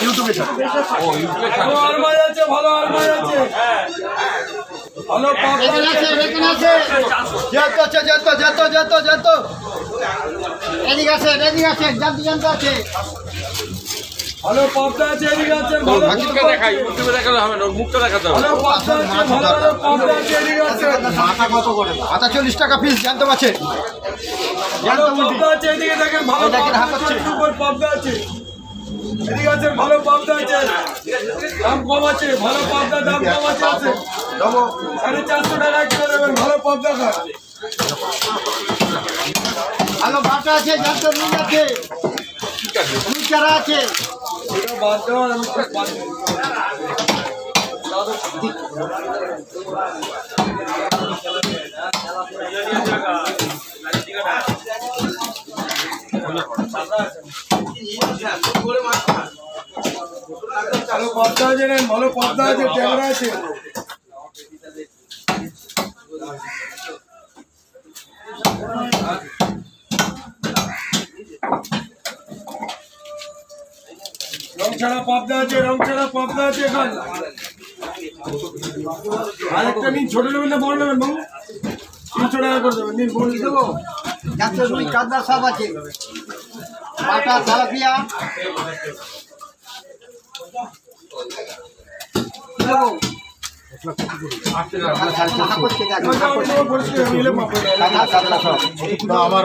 ইউটিউবে ও ইউটিউবে ছাড়ে। আলমারি আছে, ভালো আলমারি আছে, ভালো এখানে আছে যেত এদিকে আছে জানতো আছে ভালো পর্দা আছে, এদিকে আছে ভালো মুখটা দেখাই, ইউটিউবে দেখালে হবে না, মুখটা দেখাতে হবে। ভালো পর্দা আছে, ভালো পর্দা আছে, এদিকে আছে মাথা কত করে মাথা 40 টাকা পিস জানতো আছে ভালো পর্দা আছে, এদিকে দেখেন ভালো দেখেন হাঁকাচ্ছে উপর পর্দা আছে, এদিকে আছে ভালো পর্দা আছে, দাম কম আছে, ভালো পর্দা দাম কম আছে, 450 টাকা কিলো দেবেন, ভালো পর্দা খায়। ভালো বাটা আছে জানতো রুই আছে রুই চারা আছে এটা বাদ দেওয়ার আমি খুব বাদ দিই। ভালো পর্দা আছে না, ভালো পর্দা আছে, ট্যাংরা আছে, রং ছাড়া পর্দা আছে, রং ছাড়া পর্দা আছে। এখন আরেকটা নিন, ছোট নেবেন না বড় নেবেন বাবু? 300 টাকা করে দেবেন, নিন বলে দেবো। জানতো রুই কাতলা সব আছে বাটা তেলাপিয়া পরিষ্কার নিলে পাবো না। আমার